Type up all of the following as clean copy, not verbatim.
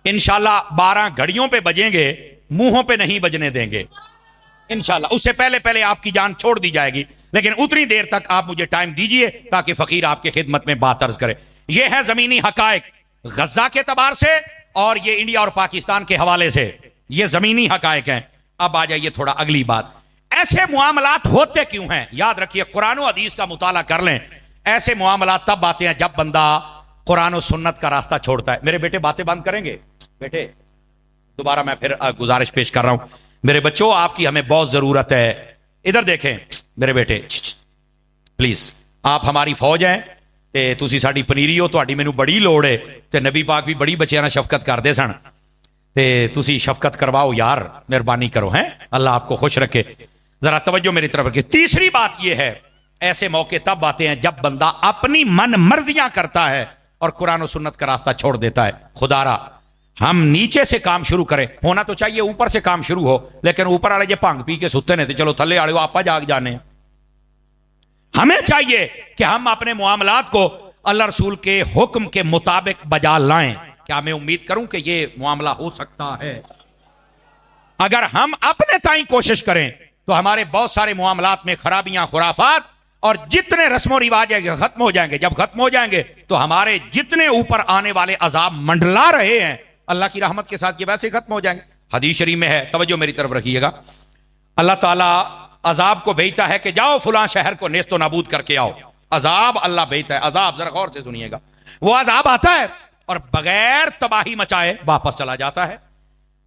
इंशाल्लाह 12 घड़ियों पे बजेंगे, मुंहों पे नहीं बजने देंगे इंशाल्लाह। उससे पहले पहले आपकी जान छोड़ दी जाएगी, लेकिन उतनी देर तक आप मुझे टाइम दीजिए ताकि फकीर आपकी खिदमत में बात अर्ज करे। यह है जमीनी हकायक गजा के तबार से और ये इंडिया और पाकिस्तान के हवाले से, ये जमीनी हकायक हैं। अब आ जाइए थोड़ा अगली बात, ऐसे मुआमलात होते क्यों हैं? याद रखिए, कुरान और हदीस का मुताला कर लें। ऐसे मुआमलात तब आते हैं जब बंदा कुरान और सुन्नत का रास्ता छोड़ता है। मेरे बेटे बातें बंद करेंगे? बेटे दोबारा मैं फिर गुजारिश पेश कर रहा हूं, मेरे बच्चों आपकी हमें बहुत जरूरत है। इधर देखें मेरे बेटे, प्लीज, आप हमारी फौज हैं ते तुसी साडी पनीरी हो, तुहाडी मैनू बड़ी लोड़ है। ते नबी पाक भी बड़ी बच्चियां नाल शफकत करदे सन, ते तुसी शफकत करवाओ यार, मेहरबानी करो। हैं, अल्लाह आपको खुश रखे। जरा तवज्जो मेरी तरफ रखिए। तीसरी बात यह है, ऐसे मौके तब आते हैं जब बंदा अपनी मन मर्जियां करता है और कुरान और सुन्नत का रास्ता छोड़ देता है। खुदारा हम नीचे से काम शुरू करें, होना तो चाहिए ऊपर से काम शुरू हो, लेकिन ऊपर वाले जो भंग पी के सुते ने तो चलो थले वाले आपा जाग जाने। हमें चाहिए कि हम अपने मुआमलात को अल्लाह रसूल के हुक्म के मुताबिक बजा लाएं। क्या मैं उम्मीद करूं कि यह मामला हो सकता है? अगर हम अपने ताई कोशिश करें तो हमारे बहुत सारे मुआमलात में खराबियां, खुराफात और जितने रस्मो रिवाज है खत्म हो जाएंगे। जब खत्म हो जाएंगे तो हमारे जितने ऊपर आने वाले अजाब मंडला रहे हैं अल्लाह की रहमत के साथ ये वैसे ही खत्म हो जाएंगे। हदीस शरीफ में है, तवज्जो मेरी तरफ रखिएगा, अल्लाह ताला अजाब को भेजता है कि जाओ फुलां शहर को नेस्तो नाबूद करके आओ। अजाब अल्लाह भेजता है, अजाब, जरा गौर से सुनिएगा। वो अजाब आता है और बगैर तबाही मचाए वापस चला जाता है।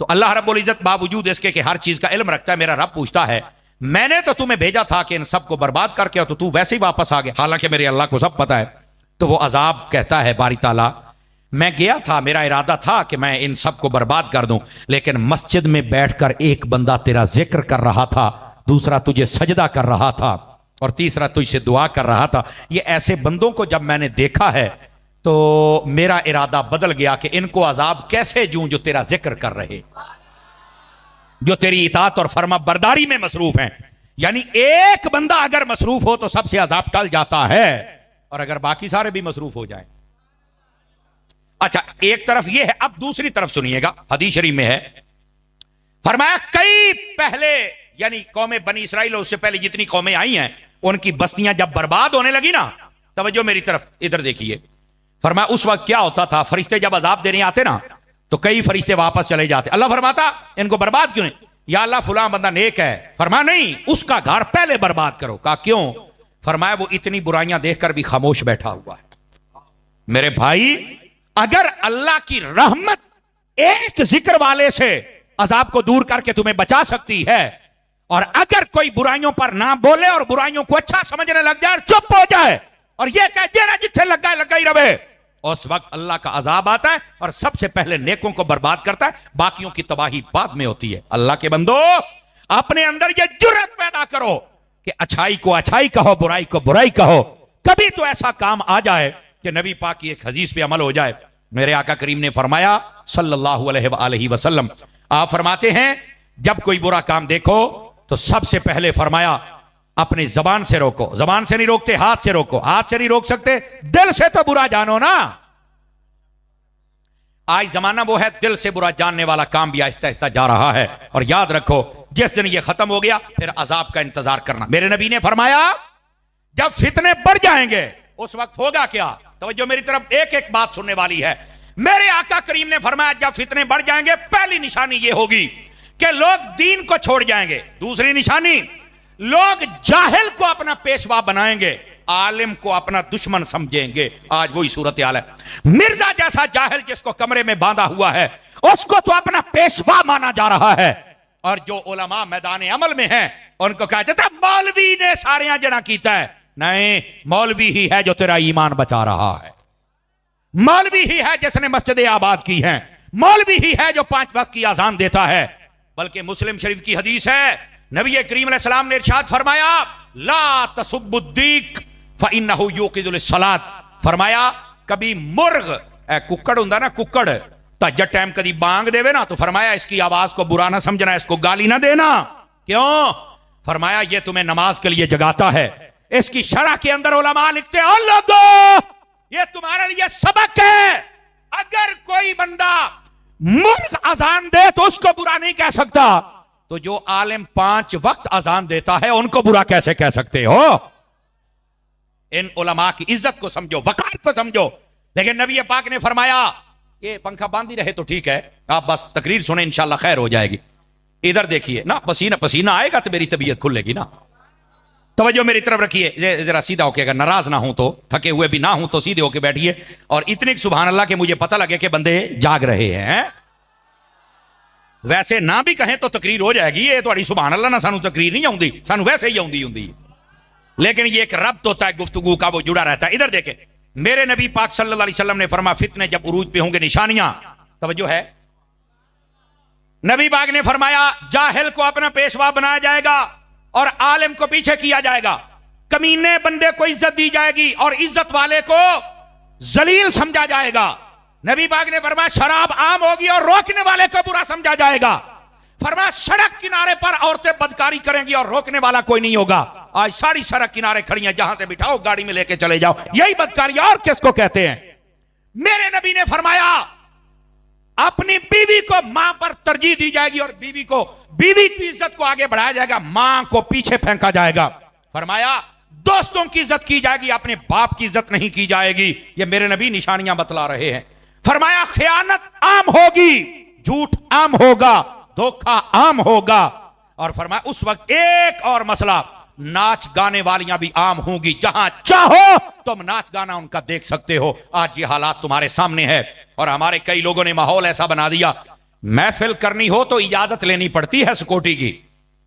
तो अल्लाह रब्बुल इज्जत बावजूद इसके कि हर चीज का इल्म रखता है, मेरा रब पूछता है मैंने तो तुम्हें भेजा था कि इन सबको बर्बाद करके आओ, तो तू वैसे ही वापस आ गया, हालांकि मेरे अल्लाह को सब पता है। तो वो अजाब कहता है बारी ताला, मैं गया था, मेरा इरादा था कि मैं इन सबको बर्बाद कर दूं, लेकिन मस्जिद में बैठकर एक बंदा तेरा जिक्र कर रहा था, दूसरा तुझे सजदा कर रहा था और तीसरा तुझसे दुआ कर रहा था। ये ऐसे बंदों को जब मैंने देखा है तो मेरा इरादा बदल गया कि इनको अजाब कैसे दूं जो तेरा जिक्र कर रहे, जो तेरी इताअत और फर्मा बरदारी में मसरूफ हैं। यानी एक बंदा अगर मसरूफ हो तो सबसे अजाब टल जाता है, और अगर बाकी सारे भी मसरूफ हो जाए। अच्छा, एक तरफ यह है, अब दूसरी तरफ सुनिएगा, हदीस शरीफ में है, फरमाया कई पहले यानी कौमें बनी इसराइल, उससे पहले जितनी कौमें आई हैं उनकी बस्तियां जब बर्बाद होने लगी ना, तवज्जो मेरी तरफ इधर देखिए, फरमाया उस वक्त क्या होता था, फरिश्ते जब अजाब देने आते ना तो कई फरिश्ते वापस चले जाते। अल्लाह फरमाता इनको बर्बाद क्यों नहीं? या अल्लाह फुला बंदा नेक है। फरमाया नहीं, उसका घर पहले बर्बाद करो। कहा क्यों? फरमाया वो इतनी बुराइयां देखकर भी खामोश बैठा हुआ है। मेरे भाई, अगर अल्लाह की रहमत एक जिक्र वाले से अजाब को दूर करके तुम्हें बचा सकती है, और अगर कोई बुराइयों पर ना बोले और बुराइयों को अच्छा समझने लग जाए, चुप हो जाए और यह कह देना जिथे लगा ही रहे, उस वक्त अल्लाह का अजाब आता है और सबसे पहले नेकों को बर्बाद करता है, बाकियों की तबाही बाद में होती है। अल्लाह के बंदो, अपने अंदर यह जुर्रत पैदा करो कि अच्छाई को अच्छाई कहो, बुराई को बुराई कहो। कभी तो ऐसा काम आ जाए कि नबी पाक की एक हदीस पे अमल हो जाए। मेरे आका करीम ने फरमाया सल्लल्लाहु अलैहि वसल्लम, आप फरमाते हैं जब कोई बुरा काम देखो तो सबसे पहले फरमाया अपनी जबान से रोको। जबान से नहीं रोकते, हाथ से रोको। हाथ से नहीं रोक सकते, दिल से तो बुरा जानो ना। आज जमाना वो है, दिल से बुरा जानने वाला काम भी आहिस्ता आहिस्ता जा रहा है। और याद रखो, जिस दिन ये खत्म हो गया फिर अजाब का इंतजार करना। मेरे नबी ने फरमाया जब फितने बढ़ जाएंगे उस वक्त होगा क्या? तवज्जो मेरी तरफ, एक एक बात सुनने वाली है। मेरे आका करीम ने फरमाया जब फितने बढ़ जाएंगे पहली निशानी ये होगी कि लोग दीन को छोड़ जाएंगे। दूसरी निशानी, लोग जाहिल को अपना पेशवा बनाएंगे, आलिम को अपना दुश्मन समझेंगे। आज वही सूरत हाल है। मिर्जा जैसा जाहिल जिसको कमरे में बांधा हुआ है उसको तो अपना पेशवा माना जा रहा है, और जो उलमा मैदान अमल में हैं उनको कहा जाता है मौलवी ने सारियां जना कीता है। नहीं, मौलवी ही है जो तेरा ईमान बचा रहा है, मौलवी ही है जिसने मस्जिदें आबाद की हैं, मौलवी ही है जो 5 वक्त की अजान देता है। बल्कि मुस्लिम शरीफ की हदीस है, नबी करीम अलैहि सलाम ने इरशाद फरमाया ला तसुब्बुद्दीक फइन्नहु युक़िदुल सलात। फरमाया कभी मुर्ग, कुक्कड़ हुंदा ना, कुक्कड़ तहज्जुद टाइम कभी बांग देवे ना तो फरमाया इसकी आवाज को बुरा ना समझना, इसको गाली ना देना। क्यों? फरमाया ये तुम्हें नमाज के लिए जगाता है। इसकी शरह के अंदर उलमा लिखते हैं लोगों ये तुम्हारे लिए सबक है। अगर कोई बंदा मुर्ग अजान दे तो उसको बुरा नहीं कह सकता, तो जो आलिम 5 वक्त अजान देता है उनको बुरा कैसे कह सकते हो? इन उलमा की इज्जत को समझो, वकार को समझो। लेकिन नबी पाक ने फरमाया ये पंखा बांध ही रहे तो ठीक है, आप बस तकरीर सुने इंशाल्लाह खैर हो जाएगी। इधर देखिए ना, पसीना पसीना आएगा तो मेरी तबीयत खुलेगी ना। तवज्जो मेरी तरफ रखिए, जरा सीधा होके, अगर नाराज ना हूं तो, थके हुए भी ना हूं तो सीधे होके बैठिए और इतने सुभान अल्लाह के मुझे पता लगे कि बंदे जाग रहे हैं। वैसे ना भी कहें तो तकरीर हो जाएगी। ये थोड़ी सुभान अल्लाह ना सानू तकरीर नहीं आउंदी, सानू वैसे ही आउंदी हुंदी, लेकिन ये एक रब्त होता है गुफ्तगू का, वो जुड़ा रहता है। इधर देखे, मेरे नबी पाक सल्लल्लाहु अलैहि वसल्लम ने फरमाया फितने जब उरूज पे होंगे, निशानियां, तवज्जो है, नबी पाक ने फरमाया जाहिल को अपना पेशवा बनाया जाएगा और आलिम को पीछे किया जाएगा, कमीने बंदे को इज्जत दी जाएगी और इज्जत वाले को जलील समझा जाएगा। नबी पाक ने फरमाया शराब आम होगी और रोकने वाले को बुरा समझा जाएगा। फरमाया सड़क किनारे पर औरतें बदकारी करेंगी और रोकने वाला कोई नहीं होगा। आज सारी सड़क किनारे खड़ी हैं, जहां से बिठाओ गाड़ी में लेके चले जाओ, यही बदकारी और किसको कहते हैं? मेरे नबी ने फरमाया अपनी बीवी को मां पर तरजीह दी जाएगी और बीवी की इज्जत को आगे बढ़ाया जाएगा, मां को पीछे फेंका जाएगा। फरमाया दोस्तों की इज्जत की जाएगी, अपने बाप की इज्जत नहीं की जाएगी। ये मेरे नबी निशानियां बतला रहे हैं। फरमाया खयानत आम होगी, झूठ आम होगा, धोखा आम होगा। और फरमाया उस वक्त एक और मसला, नाच गाने वालियां भी आम होंगी, जहां चाहो तुम नाच गाना उनका देख सकते हो। आज ये हालात तुम्हारे सामने है और हमारे कई लोगों ने माहौल ऐसा बना दिया, महफिल करनी हो तो इजाजत लेनी पड़ती है सिक्योरिटी की,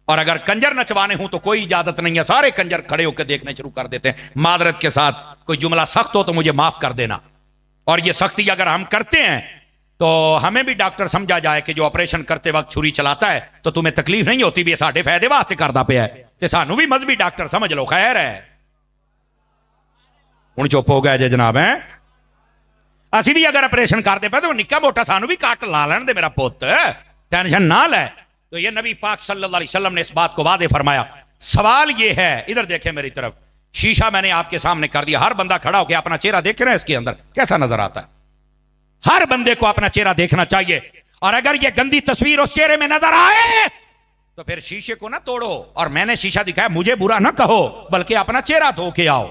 और अगर कंजर नचवाने हो तो कोई इजाजत नहीं है, सारे कंजर खड़े होकर देखने शुरू कर देते हैं। मादरत के साथ कोई जुमला सख्त हो तो मुझे माफ कर देना, और ये सख्ती अगर हम करते हैं तो हमें भी डॉक्टर समझा जाए कि जो ऑपरेशन करते वक्त छुरी चलाता है तो तुम्हें तकलीफ नहीं होती, भी साढ़े फायदे वास्ते करदा पे है, ते सानू भी मजहबी डॉक्टर समझ लो, खैर है। हुण चुप हो गए जे जनाब, है असि भी अगर ऑपरेशन करते पे तो निक्का मोटा सानू भी काट ला लेने दे मेरा पुत, टेंशन ना ले। तो ये नबी पाक सल्लल्लाहु अलैहि वसल्लम ने इस बात को वादे फरमाया। सवाल ये है, इधर देखें मेरी तरफ, शीशा मैंने आपके सामने कर दिया, हर बंदा खड़ा होकर अपना चेहरा देखे ना, इसके अंदर कैसा नजर आता है। हर बंदे को अपना चेहरा देखना चाहिए, और अगर ये गंदी तस्वीर उस चेहरे में नजर आए तो फिर शीशे को ना तोड़ो, और मैंने शीशा दिखाया मुझे बुरा ना कहो, बल्कि अपना चेहरा धो के आओ।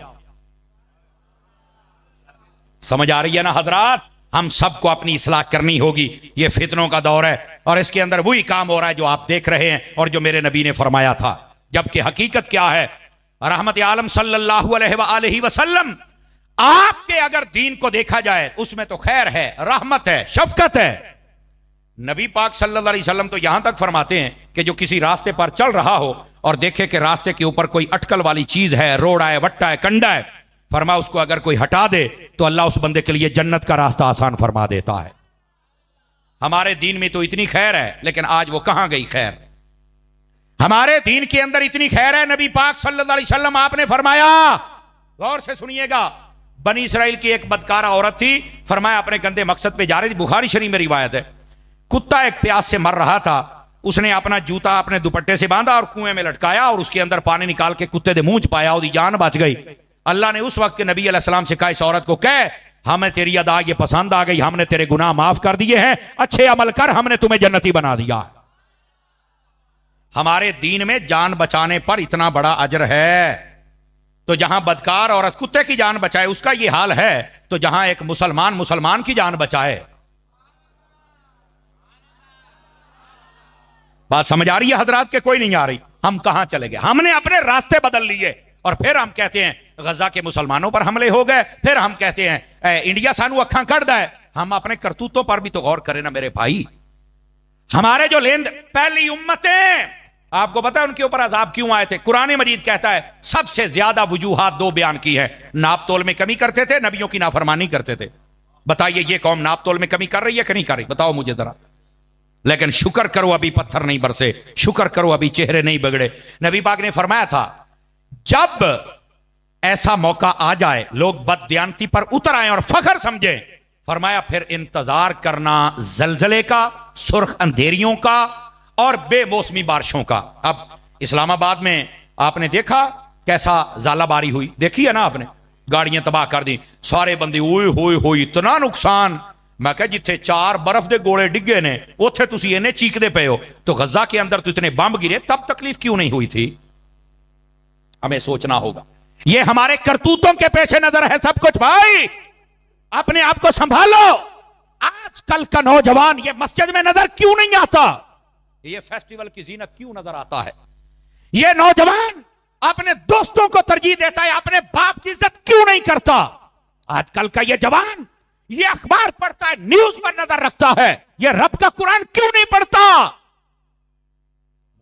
समझ आ रही है ना हजरात? हम सबको अपनी इस्लाह करनी होगी। ये फितनों का दौर है और इसके अंदर वही काम हो रहा है जो आप देख रहे हैं और जो मेरे नबी ने फरमाया था। जबकि हकीकत क्या है, रहमत आलम सल्लल्लाहु अलैहि वसल्लम, आपके अगर दीन को देखा जाए उसमें तो खैर है, रहमत है, शफकत है। नबी पाक सल्लल्लाहु अलैहि वसल्लम तो यहां तक फरमाते हैं कि जो किसी रास्ते पर चल रहा हो और देखे कि रास्ते के ऊपर कोई अटकल वाली चीज है, रोड़ा है, वट्टा है, कंडा है, फरमा उसको अगर कोई हटा दे तो अल्लाह उस बंदे के लिए जन्नत का रास्ता आसान फरमा देता है। हमारे दीन में तो इतनी खैर है, लेकिन आज वो कहां गई खैर? हमारे दीन के अंदर इतनी खैर है, नबी पाक सल्लल्लाहु अलैहि वसल्लम आपने फरमाया, गौर से सुनिएगा, बनी इसराइल की एक बदकारा औरत थी, फरमाया अपने गंदे मकसद पे जा रही थी, बुखारी शरीफ में रिवायत है, कुत्ता एक प्यास से मर रहा था, उसने अपना जूता अपने दुपट्टे से बांधा और कुएं में लटकाया और उसके अंदर पानी निकाल के कुत्ते दे मुंह च पाया, उसकी जान बच गई। अल्लाह ने उस वक्त के नबी अलैहिस्सलाम से कहा इस औरत को कह हमें तेरी अदा ये पसंद आ गई, हमने तेरे गुनाह माफ कर दिए हैं, अच्छे अमल कर, हमने तुम्हें जन्नती बना दिया। हमारे दीन में जान बचाने पर इतना बड़ा अजर है, तो जहां बदकार औरत कुत्ते की जान बचाए उसका ये हाल है, तो जहां एक मुसलमान की जान बचाए। बात समझ आ रही है हजरात के? कोई नहीं आ रही? हम कहां चले गए? हमने अपने रास्ते बदल लिए और फिर हम कहते हैं गजा के मुसलमानों पर हमले हो गए, फिर हम कहते हैं इंडिया सानू अखा कट है। हम अपने करतूतों पर भी तो गौर करें ना मेरे भाई। हमारे जो पहली उम्मतें, आपको पता है उनके ऊपर अजाब क्यों आए थे? कुरान मजीद कहता है सबसे ज्यादा वजूहात दो बयान की है, नाप तोल में कमी करते थे, नबियों की नाफरमानी करते थे। बताइए ये कौम नाप तोल में कमी कर रही है कि नहीं कर रही? बताओ मुझे जरा। लेकिन शुक्र करो अभी पत्थर नहीं बरसे, शुक्र करो अभी चेहरे नहीं बिगड़े। नबी पाक ने फरमाया था जब ऐसा मौका आ जाए लोग बददियानती पर उतर आए और फखर समझे, फरमाया फिर इंतजार करना जलजले का, सुर्ख अंधेरियों का और बेमौसमी बारिशों का। अब इस्लामाबाद में आपने देखा कैसा ज़ालाबारी हुई, देखी है ना आपने? गाड़ियां तबाह कर दी, सारे बंदे ओए होए होए, इतना नुकसान। मैं कहा जिथे 4 बर्फ के गोले डिगे ने उथे तुसी इन्हें चीकते पे हो, तो गजा के अंदर तो इतने बम गिरे, तब तकलीफ क्यों नहीं हुई थी? हमें सोचना होगा। ये हमारे करतूतों के पेश नजर है सब कुछ। भाई अपने आप को संभालो। आजकल का नौजवान ये मस्जिद में नजर क्यों नहीं आता? ये फेस्टिवल की जीनत क्यों नजर आता है? ये नौजवान अपने दोस्तों को तरजीह देता है, अपने बाप की इज्जत क्यों नहीं करता? आजकल का ये जवान ये अखबार पढ़ता है, न्यूज पर नजर रखता है, ये रब का कुरान क्यों नहीं पढ़ता?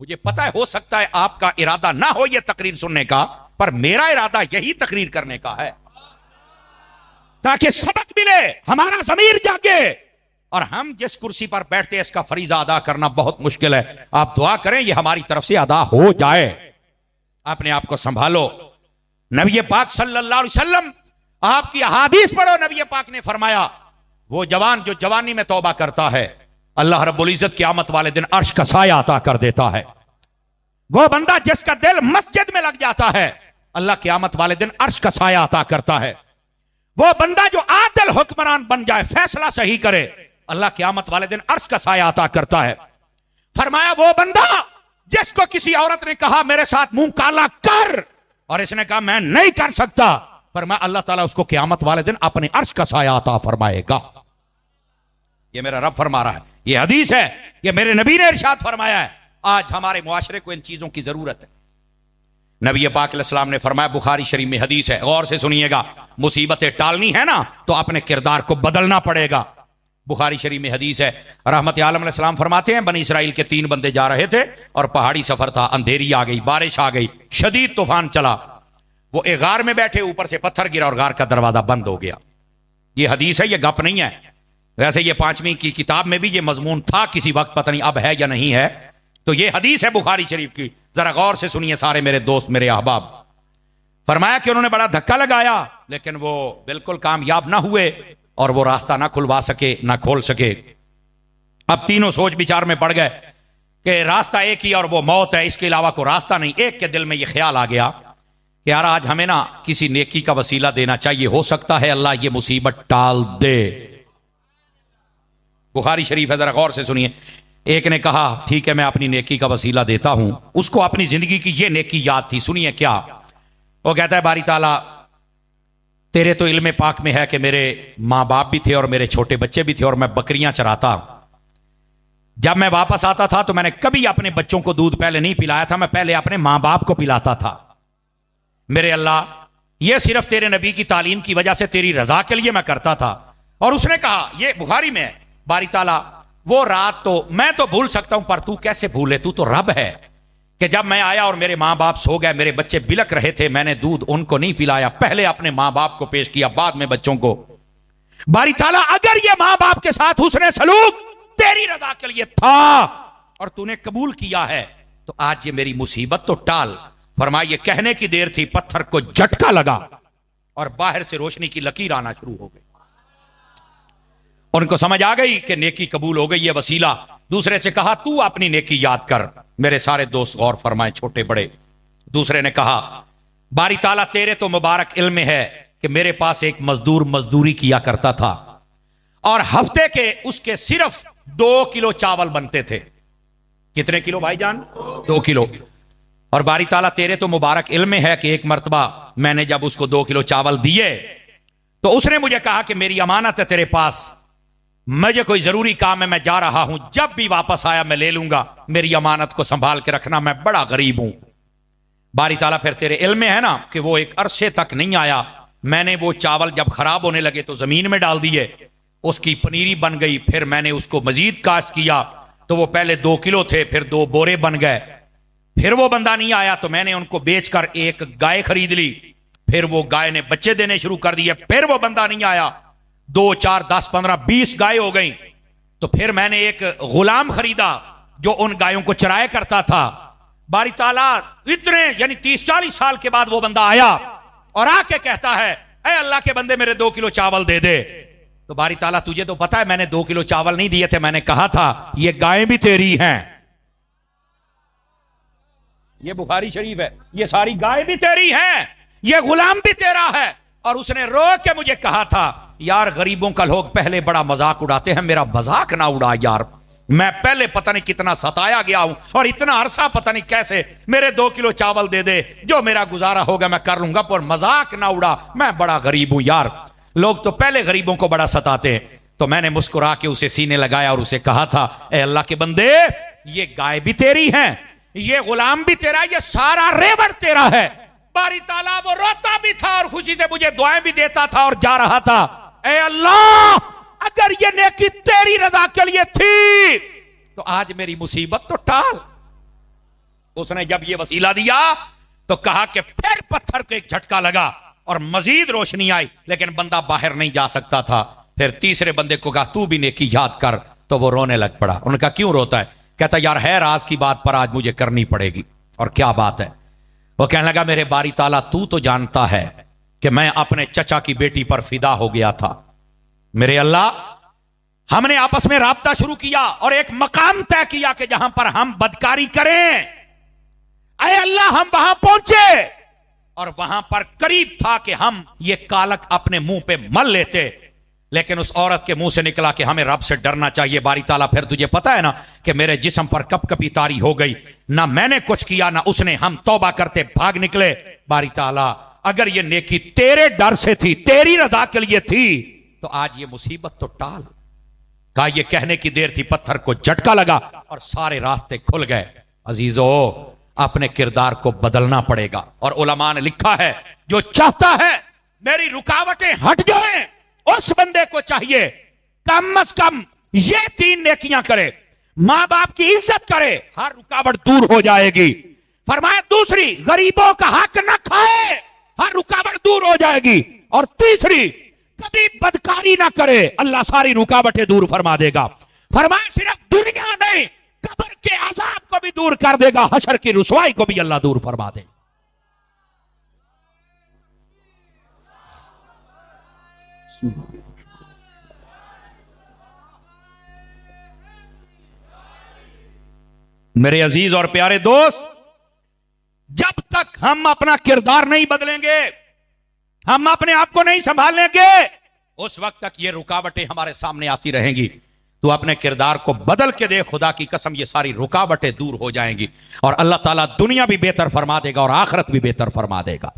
मुझे पता है हो सकता है आपका इरादा ना हो यह तकरीर सुनने का, पर मेरा इरादा यही तकरीर करने का है ताकि सबक मिले, हमारा ज़मीर जागे। और हम जिस कुर्सी पर बैठते हैं इसका फरीजा अदा करना बहुत मुश्किल है। आप दुआ करें यह हमारी तरफ से अदा हो जाए। अपने आप को संभालो। नबी पाक सल्लल्लाहु अलैहि वसल्लम आपकी अहादीस पढ़ो। नबी पाक ने फरमाया वो जवान जो जवानी में तौबा करता है, अल्लाह रब्बुल इज्जत क़यामत वाले दिन अर्श का साया अता कर देता है। वो बंदा जिसका दिल मस्जिद में लग जाता है, अल्लाह क़यामत वाले दिन अर्श का साया अता करता है। वो बंदा जो आदिल हुक्मरान बन जाए, फैसला सही करे, अल्लाह क़यामत वाले दिन अर्श का साया अता करता है। फरमाया वो बंदा जिसको किसी औरत ने कहा मेरे साथ मुंह काला कर, और इसने कहा मैं नहीं कर सकता, फरमाया अल्लाह ताला उसको क़यामत वाले दिन अपने अर्श का साया अता फरमाएगा। ये मेरा रब फरमा रहा है, ये हदीस है, ये मेरे नबी ने इरशाद फरमाया है। आज हमारे मुआशरे को इन चीजों की जरूरत है। नबी पाक अलैहिस्सलाम ने फरमाया, बुखारी शरीफ में हदीस है, गौर से सुनिएगा। मुसीबतें टालनी है ना तो अपने किरदार को बदलना पड़ेगा। बुखारी शरीफ में हदीस है, रहमत आलम अलैहिस्सलाम फरमाते हैं, बनी इसराइल के 3 बंदे जा रहे थे और पहाड़ी सफर था, अंधेरी आ गई, बारिश आ गई, शदीद तूफान चला। वो एक गार में बैठे, ऊपर से पत्थर गिरा और गार का दरवाजा बंद हो गया। ये हदीस है, ये गप नहीं है। वैसे ये 5वीं की किताब में भी ये मजमून था किसी वक्त, पता नहीं अब है या नहीं है। तो ये हदीस है बुखारी शरीफ की, जरा गौर से सुनिए सारे मेरे दोस्त, मेरे अहबाब। फरमाया कि उन्होंने बड़ा धक्का लगाया लेकिन वो बिल्कुल कामयाब ना हुए और वो रास्ता ना खुलवा सके, ना खोल सके। अब तीनों सोच विचार में पड़ गए कि रास्ता एक ही और वो मौत है, इसके अलावा कोई रास्ता नहीं। एक के दिल में ये ख्याल आ गया कि यार आज हमें ना किसी नेकी का वसीला देना चाहिए, हो सकता है अल्लाह ये मुसीबत टाल दे। बुखारी शरीफ है, जरा गौर से सुनिए। एक ने कहा ठीक है मैं अपनी नेकी का वसीला देता हूं। उसको अपनी जिंदगी की ये नेकी याद थी। सुनिए क्या वो कहता है, बारी ताला तेरे तो इल्म पाक में है कि मेरे माँ बाप भी थे और मेरे छोटे बच्चे भी थे और मैं बकरियां चराता। जब मैं वापस आता था तो मैंने कभी अपने बच्चों को दूध पहले नहीं पिलाया था, मैं पहले अपने माँ बाप को पिलाता था। मेरे अल्लाह ये सिर्फ तेरे नबी की तालीम की वजह से तेरी रजा के लिए मैं करता था। और उसने कहा, ये बुखारी में है, बारी ताला वो रात तो मैं तो भूल सकता हूं पर तू कैसे भूले, तू तो रब है, कि जब मैं आया और मेरे मां बाप सो गए, मेरे बच्चे बिलक रहे थे, मैंने दूध उनको नहीं पिलाया, पहले अपने मां बाप को पेश किया, बाद में बच्चों को। बारी ताला अगर ये मां बाप के साथ हुस्ने सलूक तेरी रजा के लिए था और तूने कबूल किया है तो आज ये मेरी मुसीबत तो टाल। फरमाया ये कहने की देर थी, पत्थर को झटका लगा और बाहर से रोशनी की लकीर आना शुरू हो गई। उनको समझ आ गई कि नेकी कबूल हो गई, ये वसीला। दूसरे से कहा तू अपनी नेकी याद कर। मेरे सारे दोस्त गौर फरमाए, छोटे बड़े। दूसरे ने कहा बारी ताला तेरे तो मुबारक इल्म है कि मेरे पास एक मजदूर मजदूरी किया करता था और हफ्ते के उसके सिर्फ 2 किलो चावल बनते थे। कितने किलो भाईजान? 2 किलो। और बारी ताला तेरे तो मुबारक इल्म है कि एक मर्तबा मैंने जब उसको 2 किलो चावल दिए तो उसने मुझे कहा कि मेरी अमानत है तेरे पास, मुझे कोई जरूरी काम है, मैं जा रहा हूं, जब भी वापस आया मैं ले लूंगा, मेरी अमानत को संभाल के रखना, मैं बड़ा गरीब हूं। बारी ताला फिर तेरे इल्म में है ना कि वो एक अरसे तक नहीं आया। मैंने वो चावल जब खराब होने लगे तो जमीन में डाल दिए, उसकी पनीरी बन गई। फिर मैंने उसको मजीद काश्त किया तो वो पहले 2 किलो थे, फिर 2 बोरे बन गए। फिर वो बंदा नहीं आया तो मैंने उनको बेचकर एक गाय खरीद ली। फिर वो गाय ने बच्चे देने शुरू कर दिए। फिर वो बंदा नहीं आया, 2, 4, 10, 15, 20 गाय हो गई। तो फिर मैंने एक गुलाम खरीदा जो उन गायों को चराया करता था। बारी ताला इतने यानी 30-40 साल के बाद वो बंदा आया और आके कहता है, ऐ अल्लाह के बंदे मेरे 2 किलो चावल दे दे। तो बारी ताला तुझे तो पता है मैंने 2 किलो चावल नहीं दिए थे, मैंने कहा था ये गायें भी तेरी हैं। ये बुखारी शरीफ है, ये सारी गाय भी तेरी हैं, ये गुलाम भी तेरा है। और उसने रो के मुझे कहा था यार गरीबों का लोग पहले बड़ा मजाक उड़ाते हैं, मेरा मजाक ना उड़ा यार। मैं पहले पता नहीं कितना सताया गया हूं और इतना अरसा पता नहीं कैसे। मेरे 2 किलो चावल दे दे, जो मेरा गुजारा होगा मैं कर लूंगा, पर मजाक ना उड़ा, मैं बड़ा गरीब हूं यार। लोग तो पहले गरीबों को बड़ा सताते हैं। तो मैंने मुस्कुरा के उसे सीने लगाया और उसे कहा था, ए अल्लाह के बंदे, ये गाय भी तेरी है, ये गुलाम भी तेरा, ये सारा रेवड़ तेरा है। बारी ताला वो रोता भी था और खुशी से मुझे दुआएं भी देता था और जा रहा था। ए अल्लाह, अगर ये नेकी तेरी रजा के लिए थी तो आज मेरी मुसीबत तो टाल। उसने जब ये वसीला दिया तो कहा कि फिर पत्थर को एक झटका लगा और मजीद रोशनी आई, लेकिन बंदा बाहर नहीं जा सकता था। फिर तीसरे बंदे को कहा, तू भी नेकी याद कर, तो वो रोने लग पड़ा। उन्होंने कहा, क्यों रोता है? कहता, यार है राज की बात पर आज मुझे करनी पड़ेगी। और क्या बात है? वो कहने लगा, मेरे बारी ताला, तू तो जानता है कि मैं अपने चचा की बेटी पर फिदा हो गया था। मेरे अल्लाह, हमने आपस में राब्ता शुरू किया और एक मकाम तय किया कि जहां पर हम बदकारी करें। अरे अल्लाह, हम वहां पहुंचे और वहां पर करीब था कि हम ये कालक अपने मुंह पे मल लेते, लेकिन उस औरत के मुंह से निकला कि हमें रब से डरना चाहिए। बारी ताला, फिर तुझे पता है ना कि मेरे जिस्म पर कपकपी तारी हो गई, ना मैंने कुछ किया ना उसने, हम तौबा करते भाग निकले। बारी ताला, अगर ये नेकी तेरे डर से थी, तेरी रजा के लिए थी, तो आज ये मुसीबत तो टाल। कहा, ये कहने की देर थी, पत्थर को झटका लगा और सारे रास्ते खुल गए। अजीजो, अपने किरदार को बदलना पड़ेगा। और उलमा ने लिखा है, जो चाहता है मेरी रुकावटें हट जाएं, उस बंदे को चाहिए कम से कम ये 3 नेकियां करे। मां बाप की इज्जत करे, हर रुकावट दूर हो जाएगी। फरमाया दूसरी, गरीबों का हक न खाए, हर रुकावट दूर हो जाएगी। और तीसरी, कभी बदकारी ना करे, अल्लाह सारी रुकावटें दूर फरमा देगा। फरमाया सिर्फ दुनिया नहीं, कब्र के अजाब को भी दूर कर देगा, हशर की रुसवाई को भी अल्लाह दूर फरमा देगा। मेरे अजीज और प्यारे दोस्त, जब तक हम अपना किरदार नहीं बदलेंगे, हम अपने आप को नहीं संभालेंगे, उस वक्त तक ये रुकावटें हमारे सामने आती रहेंगी। तो अपने किरदार को बदल के दे, खुदा की कसम ये सारी रुकावटें दूर हो जाएंगी और अल्लाह ताला दुनिया भी बेहतर फरमा देगा और आखिरत भी बेहतर फरमा देगा।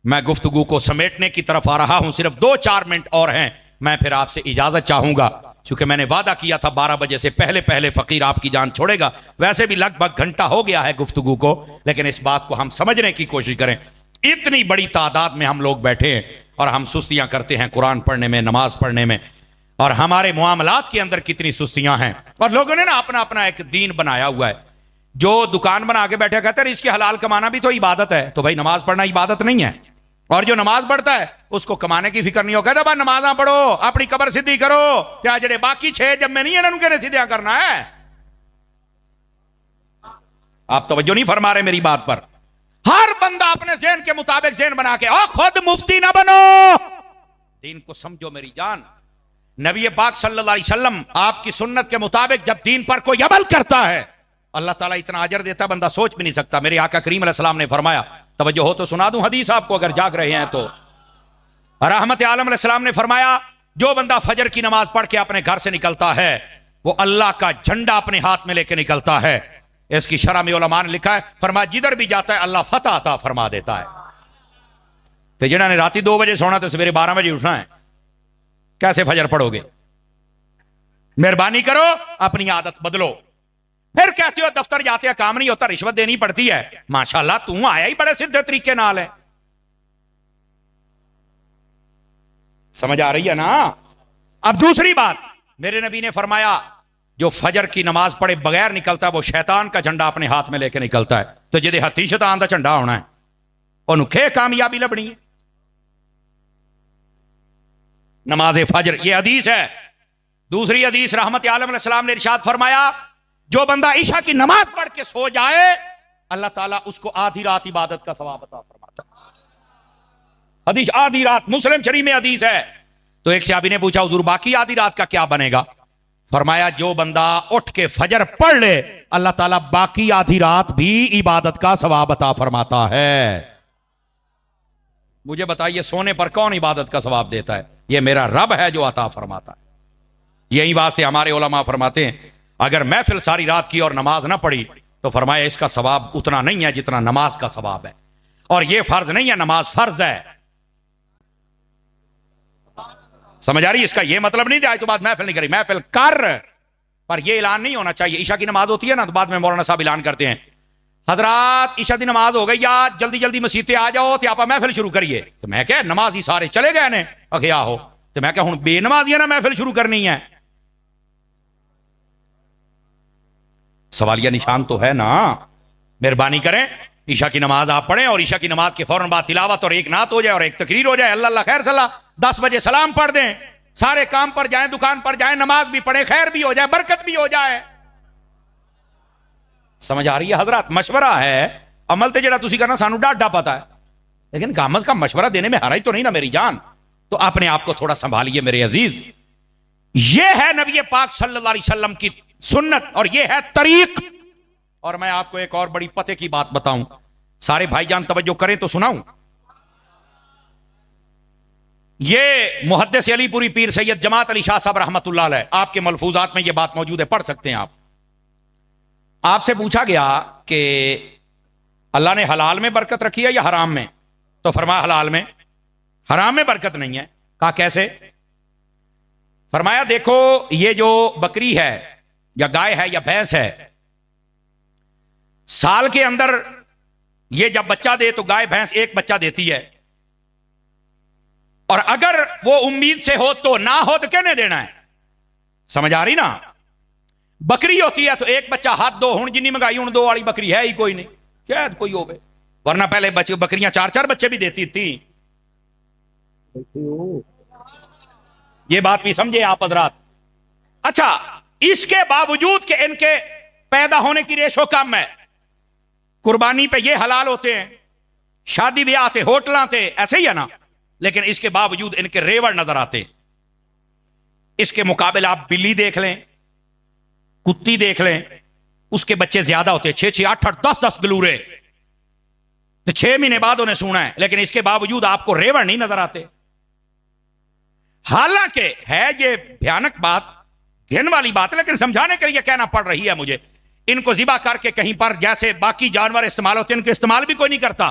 मैं गुफ्तगू को समेटने की तरफ आ रहा हूं, सिर्फ 2-4 मिनट और हैं, मैं फिर आपसे इजाजत चाहूंगा, क्योंकि मैंने वादा किया था 12 बजे से पहले पहले फकीर आपकी जान छोड़ेगा। वैसे भी लगभग घंटा हो गया है गुफ्तगू को, लेकिन इस बात को हम समझने की कोशिश करें। इतनी बड़ी तादाद में हम लोग बैठे हैं और हम सुस्तियां करते हैं कुरान पढ़ने में, नमाज पढ़ने में, और हमारे मुआमलात के अंदर कितनी सुस्तियां हैं। और लोगों ने ना अपना अपना एक दीन बनाया हुआ है। जो दुकान बना के बैठे कहते हैं इसकी हलाल कमाना भी तो इबादत है, तो भाई नमाज पढ़ना इबादत नहीं है। और जो नमाज पढ़ता है उसको कमाने की फिक्र नहीं हो, कहता नमाजा पढ़ो, अपनी कबर सीधी करो, क्या जड़े बाकी 6 जब में नहीं है इन्होंने सीधा करना है। आप तवज्जो नहीं फरमा रहे मेरी बात पर। हर बंदा अपने ज़हन के मुताबिक ज़हन बना के, और खुद मुफ्ती ना बनो, दीन को समझो मेरी जान। नबी पाक सल्लल्लाहु अलैहि वसल्लम आपकी सुन्नत के मुताबिक जब दीन पर कोई अमल करता है, अल्लाह ताला इतना अजर देता बंदा सोच भी नहीं सकता। मेरे आका करीम अलैहिस्सलाम ने फरमाया, तवज्जो हो तो सुना दूं हदीस आपको अगर जाग रहे हैं तो। रहमत आलम अलैहिस्सलाम ने फरमाया, जो बंदा फजर की नमाज पढ़ के अपने घर से निकलता है, वो अल्लाह का झंडा अपने हाथ में लेके निकलता है। इसकी शरह में उलमा ने लिखा है, फरमाया जिधर भी जाता है अल्लाह फतह अता फरमा देता है। तो जिन्होंने राती 2 बजे सोना तो सवेरे 12 बजे उठना है, कैसे फजर पढ़ोगे? मेहरबानी करो, अपनी आदत बदलो। फिर कहते हो दफ्तर जाते हैं काम नहीं होता, रिश्वत देनी पड़ती है। माशाल्लाह, तू आया ही बड़े सीधे तरीके नाल है। समझ आ रही है ना? अब दूसरी बात, मेरे नबी ने फरमाया, जो फजर की नमाज पढ़े बगैर निकलता है वो शैतान का झंडा अपने हाथ में लेके निकलता है। तो जिदे हथी शैतान का झंडा होना है, उन्हें कामयाबी लभनी है। नमाज फजर, ये हदीस है। दूसरी हदीस, रहमत आलम अलैहिस्सलाम ने इरशाद फरमाया, जो बंदा ईशा की नमाज पढ़ के सो जाए, अल्लाह ताला उसको आधी रात इबादत का सवाब अता फरमाता है। हदीस आधी रात, मुस्लिम शरीफ में हदीस है। तो एक सहाबी ने पूछा, हुजूर बाकी आधी रात का क्या बनेगा? फरमाया, जो बंदा उठ के फजर पढ़ ले, अल्लाह ताला बाकी आधी रात भी इबादत का सवाब अता फरमाता है। मुझे बताइए सोने पर कौन इबादत का सवाब देता है? ये मेरा रब है जो अता फरमाता है। यही वास्ते हमारे उलमा फरमाते हैं अगर महफिल सारी रात की और नमाज ना पढ़ी तो फरमाया इसका सवाब उतना नहीं है जितना नमाज का सवाब है। और यह फर्ज नहीं है, नमाज फर्ज है। समझ आ रही? इसका यह मतलब नहीं आज तो बात महफिल नहीं करी, महफिल कर, पर यह ऐलान नहीं होना चाहिए। ईशा की नमाज होती है ना, तो बाद में मौलाना साहब ऐलान करते हैं हजरात ईशा की नमाज हो गई यार, जल्दी जल्दी मसीते आ जाओ तो आप महफिल शुरू करिए। तो मैं क्या नमाज ही सारे चले गए ने अखे आहो, तो मैं क्या हूं बेनमाजिया ना महफिल शुरू करनी है? सवालिया निशान तो है ना। मेहरबानी करें ईशा की नमाज आप पढ़ें और ईशा की नमाज के फौरन बाद तिलावत और एक नात हो जाए और एक तकरीर हो जाए। अल्लाह खैर सलाह 10 बजे सलाम पढ़ दें, सारे काम पर जाएं, दुकान पर जाएं, नमाज भी पढ़े, खैर भी हो जाए, बरकत भी हो जाए। समझ आ रही है हजरत? मशवरा है, अमल तो जरा तुसी करना सानू डाढ़ा पता है, लेकिन कामज का मशवरा देने में हराई तो नहीं ना मेरी जान। तो अपने आप को थोड़ा संभालिए मेरे अजीज। ये है नबी पाक सल्लल्लाहु अलैहि वसल्लम की सुन्नत और ये है तरीक। और मैं आपको एक और बड़ी पते की बात बताऊं, सारे भाईजान तवज्जो करें तो सुनाऊं। ये मुहद्दिस अलीपुरी पीर सैयद जमात अली शाह साहब रहमतुल्लाह अलैह, आपके मलफूजात में ये बात मौजूद है, पढ़ सकते हैं आप। आपसे पूछा गया कि अल्लाह ने हलाल में बरकत रखी है या हराम में? तो फरमाया हलाल में, हराम में बरकत नहीं है। कहा कैसे? फरमाया देखो ये जो बकरी है या गाय है या भैंस है, साल के अंदर ये जब बच्चा दे तो गाय भैंस एक बच्चा देती है, और अगर वो उम्मीद से हो तो ना हो तो कहने देना है। समझ आ रही ना? बकरी होती है तो एक बच्चा हाथ दो, हूं जिन्नी मंगाई हूं दो वाली बकरी है ही कोई नहीं, शायद कोई हो गए, वरना पहले बकरियां 4-4 बच्चे भी देती थी। ये बात भी समझे आप हजरात। अच्छा, इसके बावजूद कि इनके पैदा होने की रेशो कम है, कुर्बानी पे ये हलाल होते हैं, शादी ब्याह थे, होटल थे, ऐसे ही है ना, लेकिन इसके बावजूद इनके रेवड़ नजर आते। इसके मुकाबले आप बिल्ली देख लें, कुत्ती देख लें, उसके बच्चे ज्यादा होते हैं, 6-6, 8-8, 10-10 गलूरे, तो 6 महीने बाद उन्हें सूना है, लेकिन इसके बावजूद आपको रेवड़ नहीं नजर आते। हालांकि है ये भयानक बात, घिन वाली बात है, लेकिन समझाने के लिए कहना पड़ रही है मुझे। इनको जिबा करके कहीं पर जैसे बाकी जानवर इस्तेमाल होते हैं, इनके इस्तेमाल भी कोई नहीं करता,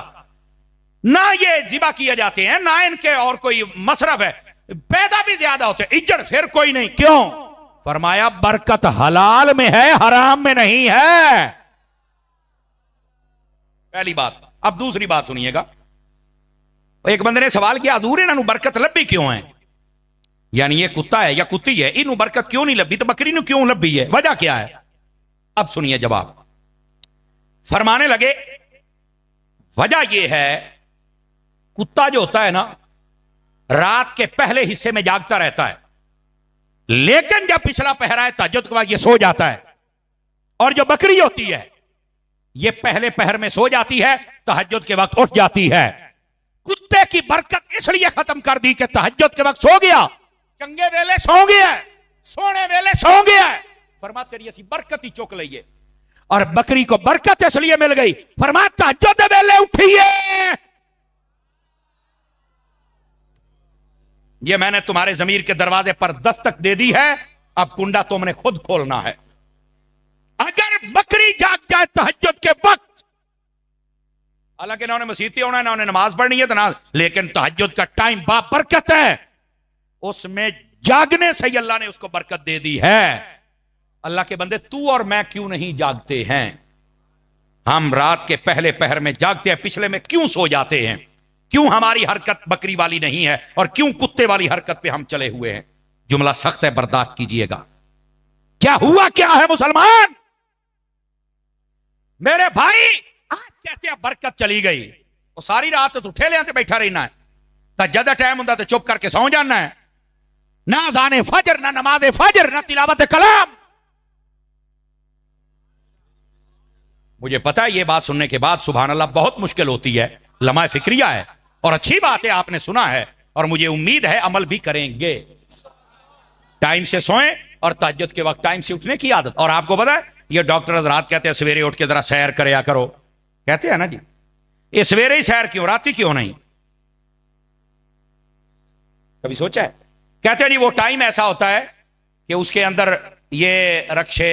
ना ये जिबा किए जाते हैं, ना इनके और कोई मसरफ है, पैदा भी ज्यादा होते हैं, इज्जत फिर कोई नहीं। क्यों? फरमाया बरकत हलाल में है, हराम में नहीं है। पहली बात। अब दूसरी बात सुनिएगा। एक बंदे ने सवाल किया हजूर इन्हों बरकत लभी क्यों है, यानी ये कुत्ता है या कुत्ती है, इनू बरकत क्यों नहीं लभी, तो बकरी नु क्यों लभी है, वजह क्या है? अब सुनिए जवाब। फरमाने लगे वजह यह है, कुत्ता जो होता है ना, रात के पहले हिस्से में जागता रहता है, लेकिन जब पिछला पहरा है तहज्जुद के बाद ये सो जाता है। और जो बकरी होती है ये पहले पहर में सो जाती है, तहज्जुद के वक्त उठ जाती है। कुत्ते की बरकत इसलिए खत्म कर दी कि तहज्जुद के वक्त सो गया, चंगे वेले सो गया, सोने वेले सो गया, फरमा तेरी ऐसी बरकत ही चुक लीए। और बकरी को बरकत इसलिए मिल गई, फरमा तहज्जुद वेले उठिए। ये मैंने तुम्हारे जमीर के दरवाजे पर दस्तक दे दी है, अब कुंडा तुमने खुद खोलना है। अगर बकरी जाग जाए तहज्जुद के वक्त, हालांकि ना उन्हें मसीती होना है ना उन्हें नमाज पढ़नी है तो ना, लेकिन तहज्जुद का टाइम बाबरकत है, उसमें जागने से ही अल्लाह ने उसको बरकत दे दी है। अल्लाह के बंदे तू और मैं क्यों नहीं जागते हैं? हम रात के पहले पहर में जागते हैं, पिछले में क्यों सो जाते हैं? क्यों हमारी हरकत बकरी वाली नहीं है और क्यों कुत्ते वाली हरकत पे हम चले हुए हैं? जुमला सख्त है, बर्दाश्त कीजिएगा। क्या हुआ क्या है मुसलमान मेरे भाई? आज कहते हैं बरकत चली गई, और सारी रात तो ठेले पे बैठा रहना है, तहज्जुद टाइम होता तो चुप करके सौ जाना है, ना अज़ान फजर, ना नमाज फजर, ना तिलावत कलाम। मुझे पता है ये बात सुनने के बाद सुभान अल्लाह बहुत मुश्किल होती है, लम्हा फिक्रिया है और अच्छी बात है, आपने सुना है और मुझे उम्मीद है अमल भी करेंगे। टाइम से सोएं और तहज्जुद के वक्त टाइम से उठने की आदत। और आपको पता है ये डॉक्टर हज़रात कहते हैं सवेरे उठ के जरा सैर करया करो, कहते हैं ना जी, ये सवेरे ही सैर क्यों, रात ही क्यों नहीं? कभी सोचा है? कहते हैं जी वो टाइम ऐसा होता है कि उसके अंदर ये रक्षे